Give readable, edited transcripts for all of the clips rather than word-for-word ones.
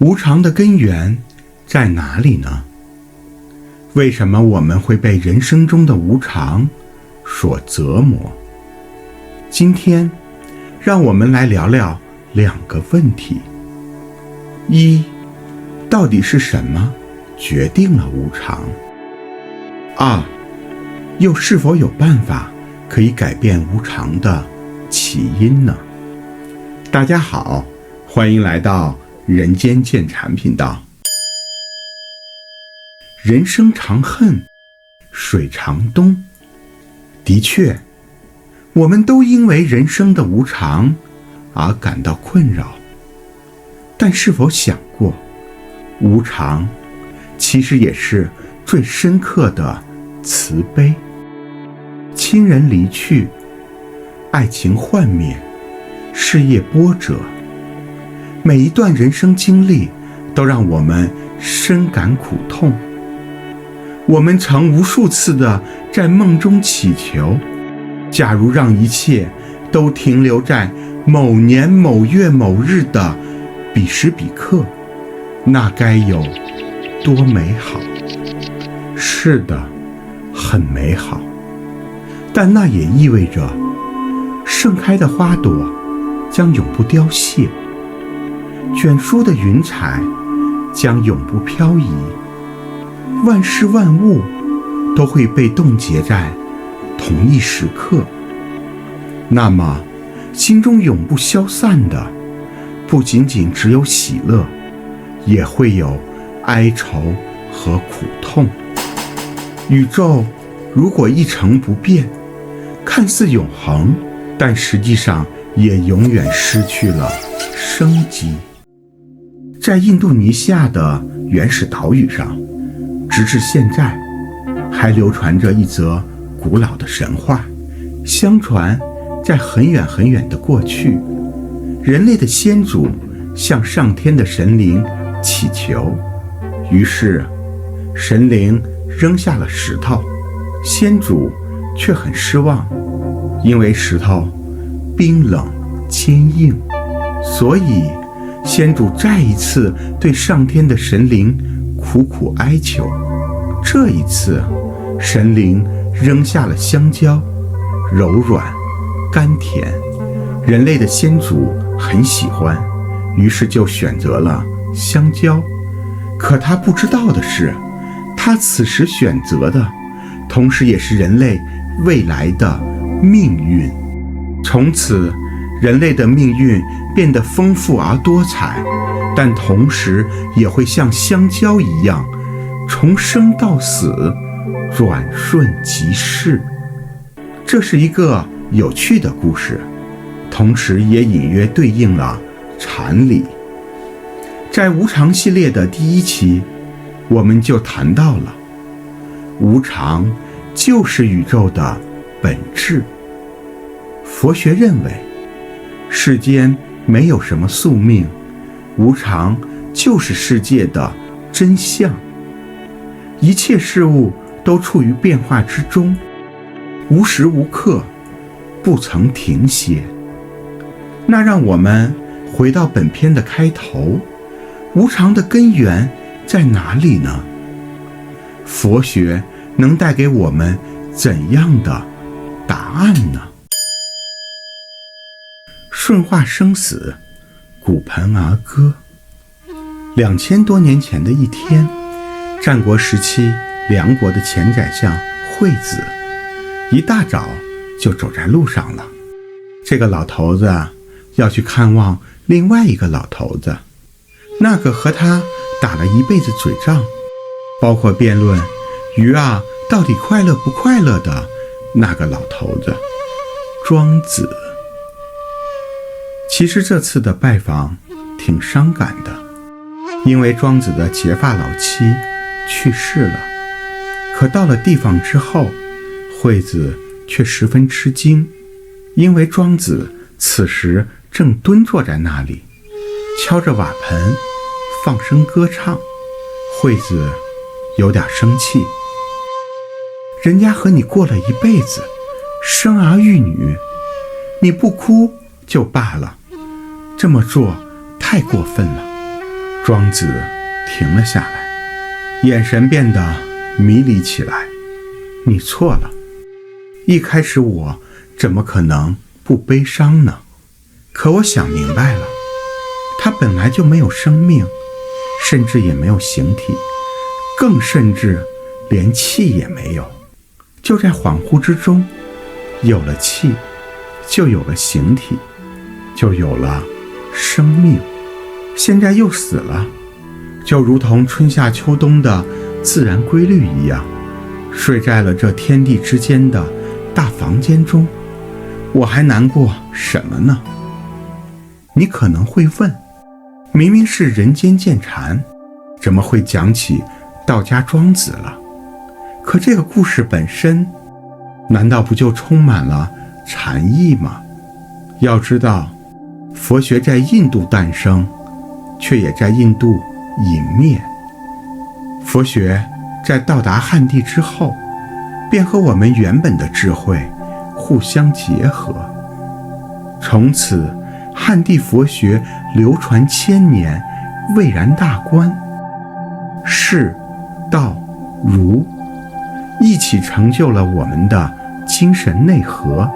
无常的根源在哪里呢？为什么我们会被人生中的无常所折磨？今天让我们来聊聊两个问题。一，到底是什么决定了无常？二，又是否有办法可以改变无常的起因呢？大家好，欢迎来到人间见禅频道。人生长恨水长东，的确，我们都因为人生的无常而感到困扰。但是否想过，无常其实也是最深刻的慈悲。亲人离去，爱情幻灭，事业波折，每一段人生经历都让我们深感苦痛。我们曾无数次的在梦中祈求，假如让一切都停留在某年某月某日的彼时彼刻，那该有多美好。是的，很美好，但那也意味着盛开的花朵将永不凋谢，卷舒的云彩将永不飘移，万事万物都会被冻结在同一时刻。那么心中永不消散的不仅仅只有喜乐，也会有哀愁和苦痛。宇宙如果一成不变，看似永恒，但实际上也永远失去了生机。在印度尼西亚的原始岛屿上，直至现在还流传着一则古老的神话。相传在很远很远的过去，人类的先祖向上天的神灵祈求，于是神灵扔下了石头，先祖却很失望，因为石头冰冷坚硬，所以先祖再一次对上天的神灵苦苦哀求。这一次神灵扔下了香蕉，柔软甘甜，人类的先祖很喜欢，于是就选择了香蕉。可他不知道的是，他此时选择的同时也是人类未来的命运。从此人类的命运变得丰富而多彩，但同时也会像香蕉一样从生到死，转瞬即逝。这是一个有趣的故事，同时也隐约对应了禅理。在无常系列的第一期，我们就谈到了无常就是宇宙的本质。佛学认为世间没有什么宿命，无常就是世界的真相。一切事物都处于变化之中，无时无刻不曾停歇。那让我们回到本篇的开头，无常的根源在哪里呢？佛学能带给我们怎样的答案呢？顺化生死，骨盆儿歌。2000多年前的一天，战国时期梁国的前宰相惠子一大早就走在路上了。这个老头子要去看望另外一个老头子，那个和他打了一辈子嘴仗，包括辩论鱼啊到底快乐不快乐的那个老头子庄子。其实这次的拜访挺伤感的，因为庄子的结发老妻去世了。可到了地方之后，惠子却十分吃惊，因为庄子此时正蹲坐在那里，敲着瓦盆放声歌唱。惠子有点生气，人家和你过了一辈子，生儿育女，你不哭就罢了，这么做太过分了。庄子停了下来，眼神变得迷离起来。你错了，一开始我怎么可能不悲伤呢？可我想明白了，它本来就没有生命，甚至也没有形体，更甚至连气也没有。就在恍惚之中，有了气，就有了形体，就有了生命。现在又死了，就如同春夏秋冬的自然规律一样，睡在了这天地之间的大房间中，我还难过什么呢？你可能会问，明明是人间见禅，怎么会讲起道家庄子了？可这个故事本身，难道不就充满了禅意吗？要知道，佛学在印度诞生，却也在印度隐灭。佛学在到达汉地之后，便和我们原本的智慧互相结合，从此汉地佛学流传千年，蔚然大观，释、道、儒一起成就了我们的精神内核，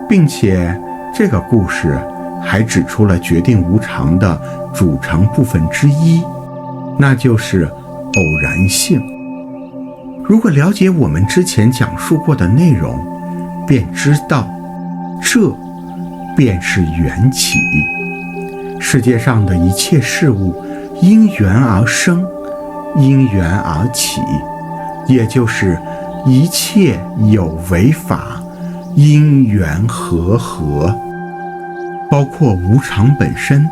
并且这个故事还指出了决定无常的组成部分之一，那就是偶然性。如果了解我们之前讲述过的内容，便知道这便是缘起。世界上的一切事物因缘而生，因缘而起，也就是一切有为法因缘和合，包括无常本身，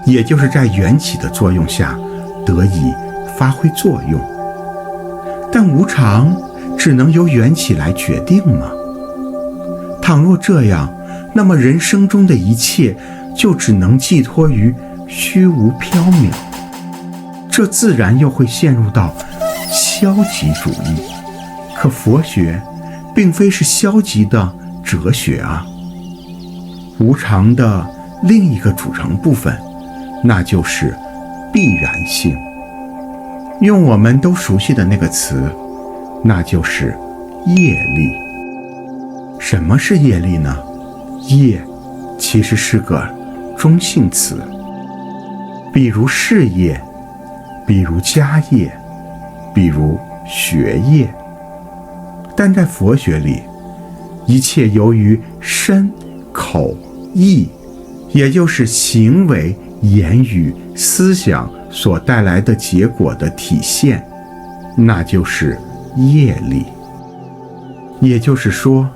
也就是在缘起的作用下得以发挥作用。但无常只能由缘起来决定吗？倘若这样，那么人生中的一切就只能寄托于虚无缥缈，这自然又会陷入到消极主义。可佛学并非是消极的哲学啊。无常的另一个组成部分，那就是必然性。用我们都熟悉的那个词，那就是业力。什么是业力呢？业其实是个中性词，比如事业，比如家业，比如学业。但在佛学里，一切由于身、口、意，也就是行为、言语、思想所带来的结果的体现，那就是业力。也就是说，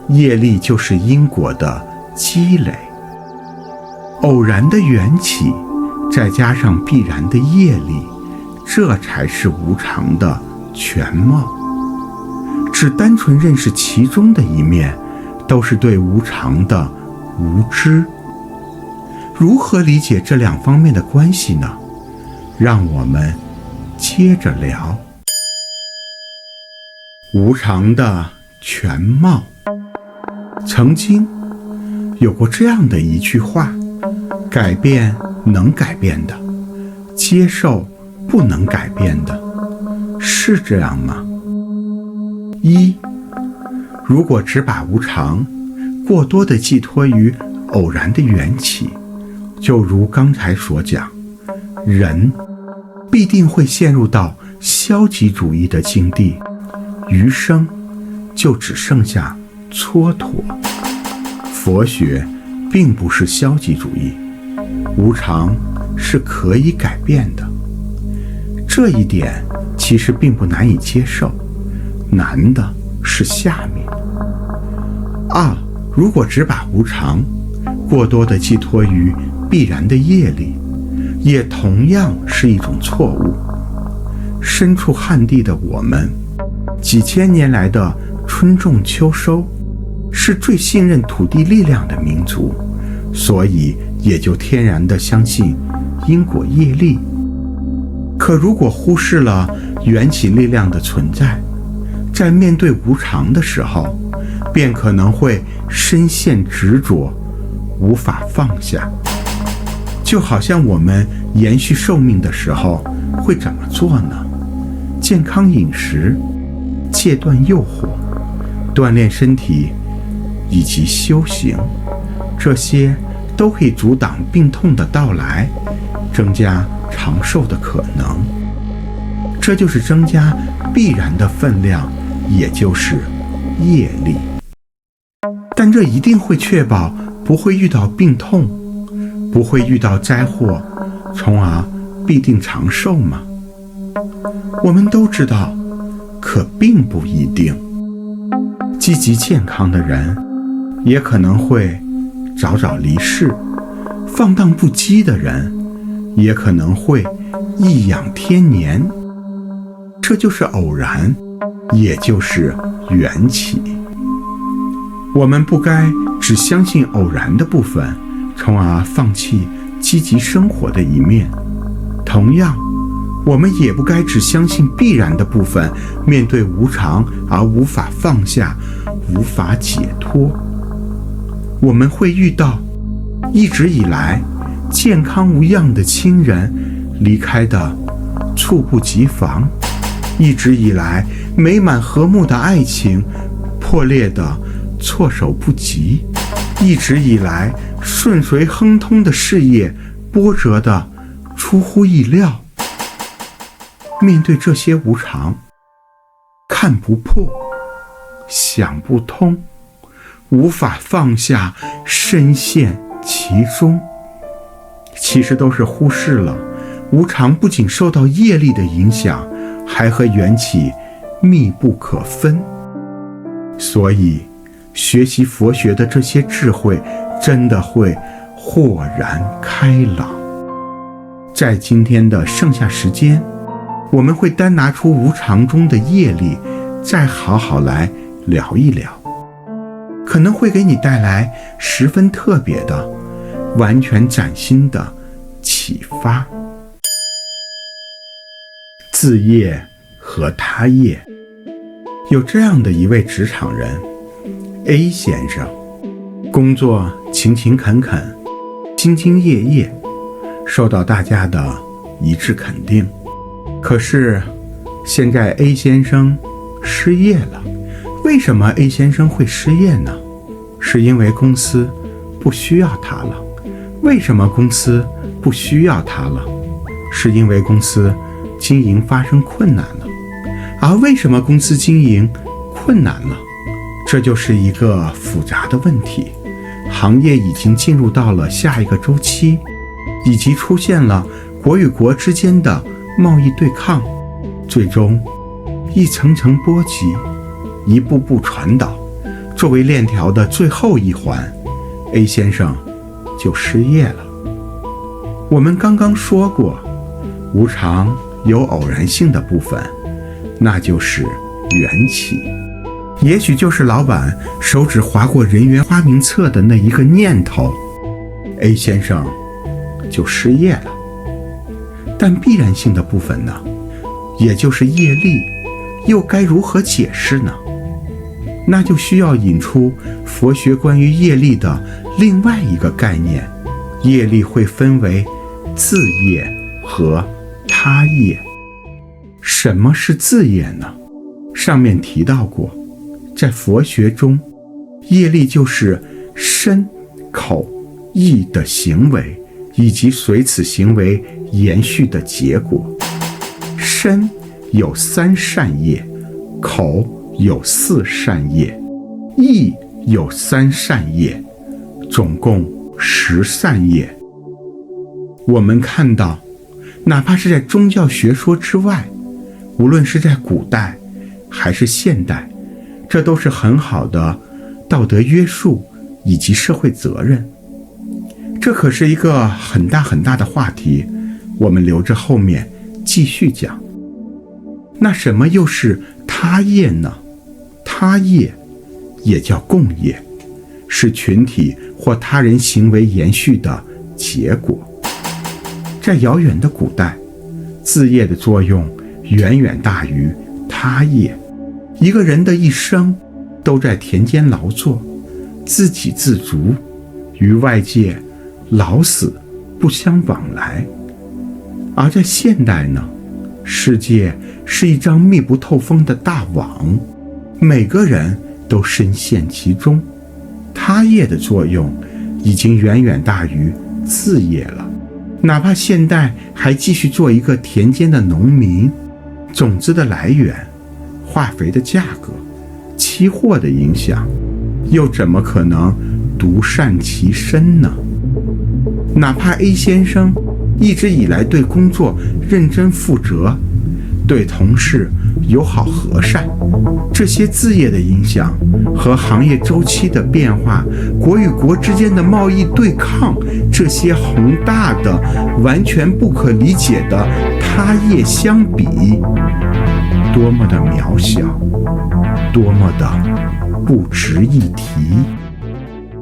业力就是因果的积累。偶然的缘起，再加上必然的业力，这才是无常的全貌。只单纯认识其中的一面，都是对无常的无知。如何理解这两方面的关系呢？让我们接着聊。无常的全貌。曾经有过这样的一句话：改变能改变的，接受不能改变的，是这样吗？一，如果只把无常过多地寄托于偶然的缘起，就如刚才所讲，人必定会陷入到消极主义的境地，余生就只剩下蹉跎。佛学并不是消极主义，无常是可以改变的。这一点其实并不难以接受，难的是下面。二，如果只把无常过多地寄托于必然的业力，也同样是一种错误。身处汉地的我们，几千年来的春种秋收，是最信任土地力量的民族，所以也就天然地相信因果业力。可如果忽视了缘起力量的存在，在面对无常的时候，便可能会深陷执着，无法放下。就好像我们延续寿命的时候会怎么做呢？健康饮食，戒断诱惑，锻炼身体以及修行，这些都可以阻挡病痛的到来，增加长寿的可能。这就是增加必然的分量，也就是业力。但这一定会确保不会遇到病痛，不会遇到灾祸，从而必定长寿吗？我们都知道，可并不一定。积极健康的人也可能会早早离世，放荡不羁的人也可能会颐养天年。这就是偶然，也就是缘起。我们不该只相信偶然的部分，从而放弃积极生活的一面。同样，我们也不该只相信必然的部分，面对无常而无法放下，无法解脱。我们会遇到一直以来健康无恙的亲人离开的猝不及防，一直以来美满和睦的爱情破裂的措手不及，一直以来顺遂亨通的事业波折的出乎意料。面对这些无常，看不破，想不通，无法放下，深陷其中，其实都是忽视了无常不仅受到业力的影响，还和缘起密不可分。所以学习佛学的这些智慧真的会豁然开朗。在今天的剩下时间，我们会单拿出无常中的业力，再好好来聊一聊，可能会给你带来十分特别的、完全崭新的启发。自业和他业。有这样的一位职场人 A 先生，工作勤勤恳恳，兢兢业业，受到大家的一致肯定。可是现在 A 先生失业了。为什么 A 先生会失业呢？是因为公司不需要他了。为什么公司不需要他了？是因为公司经营发生困难了。而为什么公司经营困难了？这就是一个复杂的问题。行业已经进入到了下一个周期，以及出现了国与国之间的贸易对抗，最终一层层波及，一步步传导，作为链条的最后一环， A 先生就失业了。我们刚刚说过，无常有偶然性的部分，那就是缘起。也许就是老板手指划过人员花名册的那一个念头， A 先生就失业了。但必然性的部分呢，也就是业力，又该如何解释呢？那就需要引出佛学关于业力的另外一个概念。业力会分为自业和他业。什么是自业呢？上面提到过，在佛学中，业力就是身、口、意的行为，以及随此行为延续的结果。身有3善业，口有4善业，意有3善业，总共10善业。我们看到，哪怕是在宗教学说之外，无论是在古代还是现代，这都是很好的道德约束以及社会责任。这可是一个很大很大的话题，我们留着后面继续讲。那什么又是他业呢？他业也叫共业，是群体或他人行为延续的结果。在遥远的古代，自业的作用远远大于他业。一个人的一生都在田间劳作，自给自足，与外界老死不相往来。而在现代呢，世界是一张密不透风的大网，每个人都深陷其中。他业的作用已经远远大于自业了。哪怕现代还继续做一个田间的农民，种子的来源、化肥的价格、期货的影响，又怎么可能独善其身呢？哪怕 A 先生一直以来对工作认真负责，对同事友好和善，这些自业的影响和行业周期的变化，国与国之间的贸易对抗，这些宏大的完全不可理解的他业相比，多么的渺小，多么的不值一提。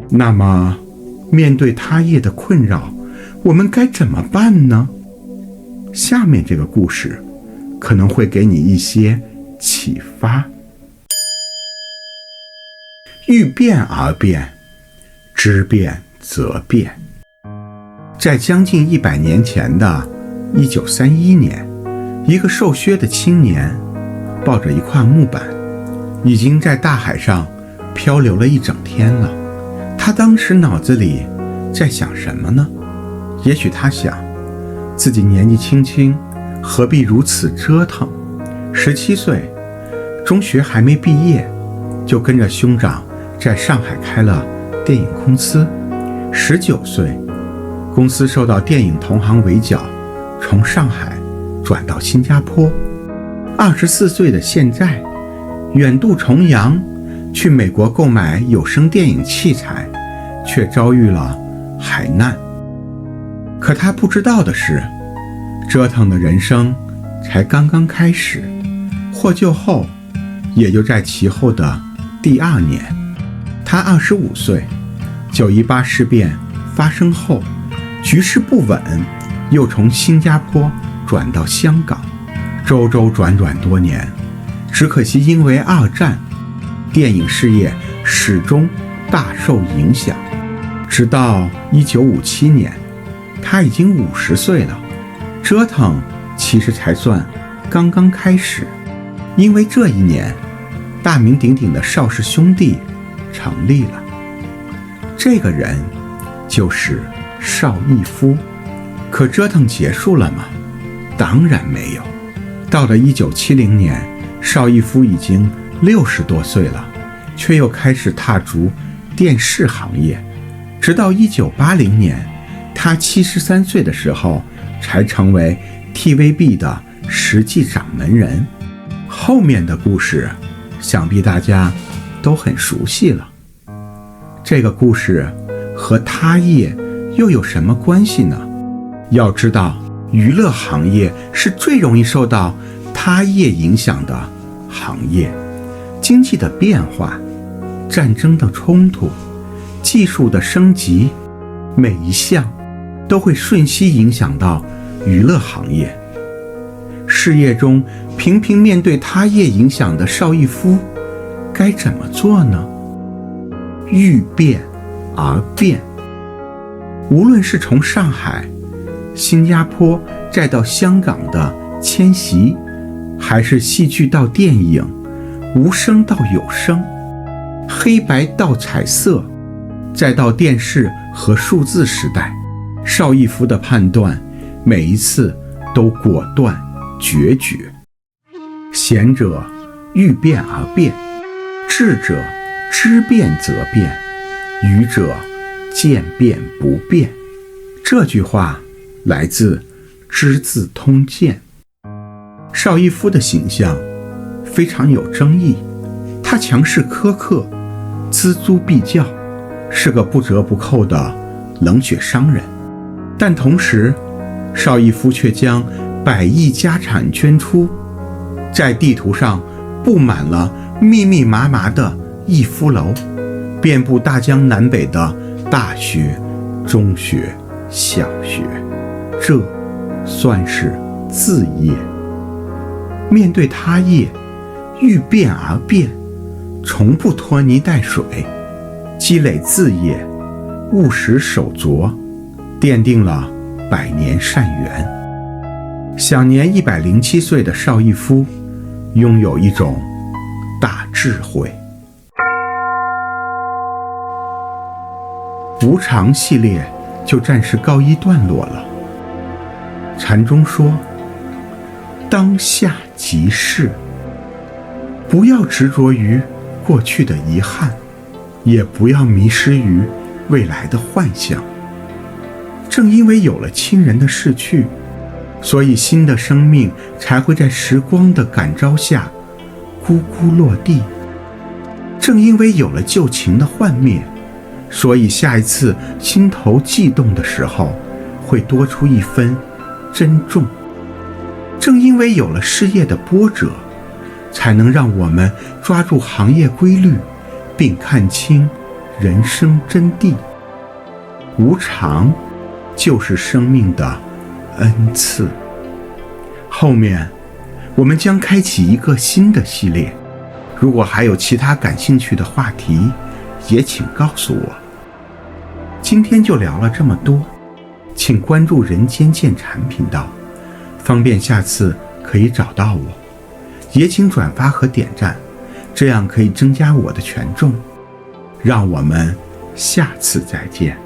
那么面对他业的困扰，我们该怎么办呢？下面这个故事可能会给你一些启发。欲变而变，知变则变。在将近100年前的1931年，一个瘦削的青年抱着一块木板，已经在大海上漂流了一整天了。他当时脑子里在想什么呢？也许他想，自己年纪轻轻，何必如此折腾？17岁，中学还没毕业，就跟着兄长在上海开了电影公司。19岁，公司受到电影同行围剿，从上海转到新加坡。24岁的现在，远渡重洋去美国购买有声电影器材，却遭遇了海难。可他不知道的是，折腾的人生才刚刚开始。获救后，也就在其后的第2年，他25岁，918事变发生后，局势不稳，又从新加坡转到香港，周周转转多年。只可惜因为2战，电影事业始终大受影响。直到1957年，他已经50岁了，折腾其实才算刚刚开始。因为这一年，大名鼎鼎的邵氏兄弟成立了。这个人就是邵逸夫。可折腾结束了吗？当然没有。到了1970年，邵逸夫已经60多岁了，却又开始踏足电视行业。直到1980年，他73岁的时候，才成为 TVB 的实际掌门人。后面的故事，想必大家都很熟悉了。这个故事和他业又有什么关系呢？要知道，娱乐行业是最容易受到他业影响的行业。经济的变化、战争的冲突、技术的升级，每一项都会瞬息影响到娱乐行业。事业中频频面对他业影响的邵逸夫该怎么做呢？欲变而变。无论是从上海、新加坡再到香港的迁徙，还是戏剧到电影，无声到有声，黑白到彩色，再到电视和数字时代，邵逸夫的判断每一次都果断决绝。贤者欲变而变，智者知变则变，愚者见变不变。这句话来自《资治通鉴》。邵逸夫的形象非常有争议，他强势苛刻，锱铢必较，是个不折不扣的冷血商人。但同时，邵逸夫却将100亿家产捐出，在地图上布满了密密麻麻的逸夫楼，遍布大江南北的大学、中学、小学，这算是自业。面对他业，欲变而变，从不拖泥带水，积累自业，务实守拙，奠定了100年善缘。享年107岁的邵逸夫拥有一种大智慧。无常系列就暂时告一段落了。禅中说，当下即是，不要执着于过去的遗憾，也不要迷失于未来的幻想。正因为有了亲人的逝去，所以新的生命才会在时光的感召下咕咕落地。正因为有了旧情的幻灭，所以下一次心头悸动的时候会多出一分珍重。正因为有了事业的波折，才能让我们抓住行业规律，并看清人生真谛。无常就是生命的恩赐。后面我们将开启一个新的系列，如果还有其他感兴趣的话题，也请告诉我。今天就聊了这么多，请关注人间见禅频道，方便下次可以找到我。也请转发和点赞，这样可以增加我的权重。让我们下次再见。